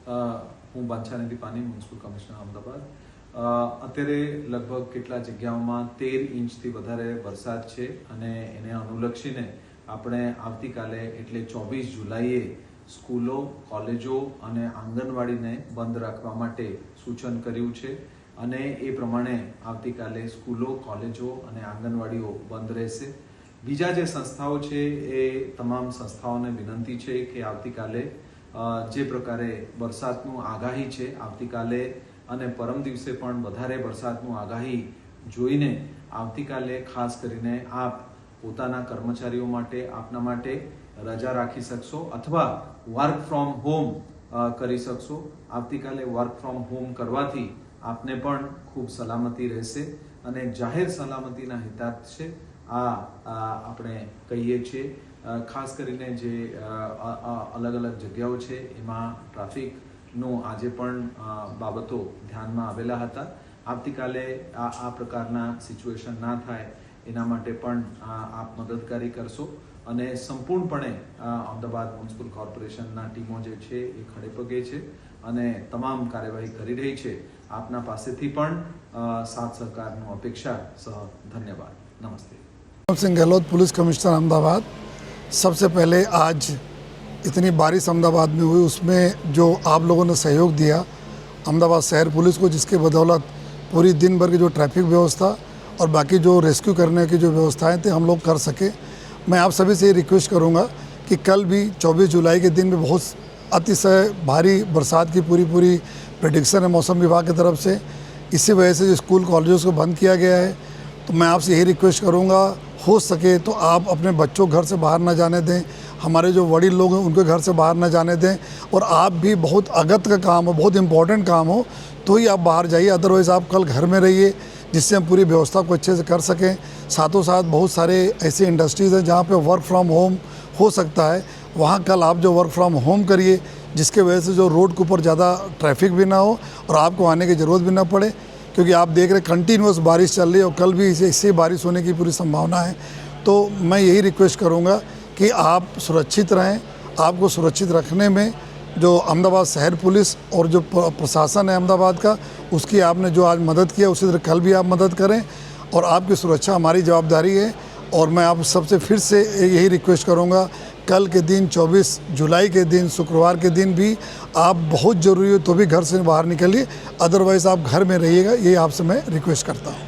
હું બાદશાહનીધિ પાની, municipal commissioner Ahmedabad. અત્યારે લગભગ કેટલા જગ્યાઓમાં 13 ઇંચથી વધારે વરસાદ છે અને એને અનુલક્ષીને આપણે આવતીકાલે એટલે 24 જુલાઈએ સ્કૂલો, કોલેજો અને આંગણવાડીને બંધ રાખવા માટે સૂચન કર્યું છે અને એ પ્રમાણે આવતીકાલે સ્કૂલો, કોલેજો અને આંગણવાડીઓ બંધ રહેશે. બીજા જે સંસ્થાઓ છે એ તમામ સંસ્થાઓને વિનંતી છે કે આવતીકાલે જે પ્રકારે વરસાદનું આગાહી છે આવતીકાલે અને પરમ દિવસે પણ વધારે વરસાદનું આગાહી જોઈને આવતીકાલે ખાસ કરીને આપ પોતાના કર્મચારીઓ માટે, આપના માટે રજા રાખી શકશો અથવા વર્ક ફ્રોમ હોમ કરી શકશો. આવતીકાલે વર્ક ફ્રોમ હોમ કરવાથી આપને પણ ખૂબ સલામતી રહેશે અને જાહેર સલામતીના હિતાર્થે આપણે કહીએ છીએ. ખાસ કરીને જે અલગ અલગ જગ્યાઓ છે એમાં ટ્રાફિકનું આજે પણ બાબતો ધ્યાનમાં આવેલા હતા. આવતીકાલે આ પ્રકારના સિચ્યુએશન ના થાય એના માટે પણ આપ મદદગારી કરશો અને સંપૂર્ણપણે અમદાવાદ મ્યુનિસિપલ કોર્પોરેશનના ટીમો જે છે એ ખડે પગે છે અને તમામ કાર્યવાહી કરી રહી છે. આપના પાસેથી પણ સાથ સહકારનું અપેક્ષા સહ ધન્યવાદ. नमस्ते. Singh Gehlot, police commissioner Ahmedabad. सबसे पहले आज इतनी बारिश अहमदाबाद में हुई, उसमें जो आप लोगों ने सहयोग दिया अहमदाबाद शहर पुलिस को, जिसके बदौलत पूरी दिन भर की जो ट्रैफिक व्यवस्था और बाकी जो रेस्क्यू करने की जो व्यवस्थाएं थे हम लोग कर सके. मैं आप सभी से ये रिक्वेस्ट करूंगा कि कल भी 24 जुलाई के दिन में बहुत अतिशय भारी बरसात की पूरी प्रेडिक्शन है मौसम विभाग की तरफ से. इसी वजह से जो स्कूल कॉलेजों को बंद किया गया है. तो मैं आपसे यही रिक्वेस्ट करूंगा, हो सके तो आप अपने बच्चों घर से बाहर ना जाने दें, हमारे जो वडील लोग हैं उनके घर से बाहर ना जाने दें, और आप भी बहुत अगत्य का काम हो, बहुत इंपॉर्टेंट काम हो तो ही आप बाहर जाइए. अदरवाइज़ आप कल घर में रहिए जिससे हम पूरी व्यवस्था को अच्छे से कर सकें. साथों साथ बहुत सारे ऐसे इंडस्ट्रीज़ हैं जहाँ पे वर्क फ्रॉम होम हो सकता है, वहाँ कल आप जो वर्क फ्रॉम होम करिए, जिसके वजह से जो रोड के ऊपर ज़्यादा ट्रैफिक भी ना हो और आपको आने की ज़रूरत भी ना पड़े. क्योंकि आप देख रहे कंटिन्यूस बारिश चल रही है और कल भी इससे बारिश होने की पूरी संभावना है. तो मैं यही रिक्वेस्ट करूंगा कि आप सुरक्षित रहें. आपको सुरक्षित रखने में जो अहमदाबाद शहर पुलिस और जो प्रशासन है अहमदाबाद का, उसकी आपने जो आज मदद किया उसी तरह कल भी आप मदद करें और आपकी सुरक्षा हमारी जवाबदारी है. और मैं आप सबसे फिर से यही रिक्वेस्ट करूंगा, कल के दिन 24 जुलाई के दिन शुक्रवार के दिन भी आप बहुत ज़रूरी हो तो भी घर से बाहर निकलिए, अदरवाइज़ आप घर में रहिएगा. ये आपसे मैं रिक्वेस्ट करता हूँ.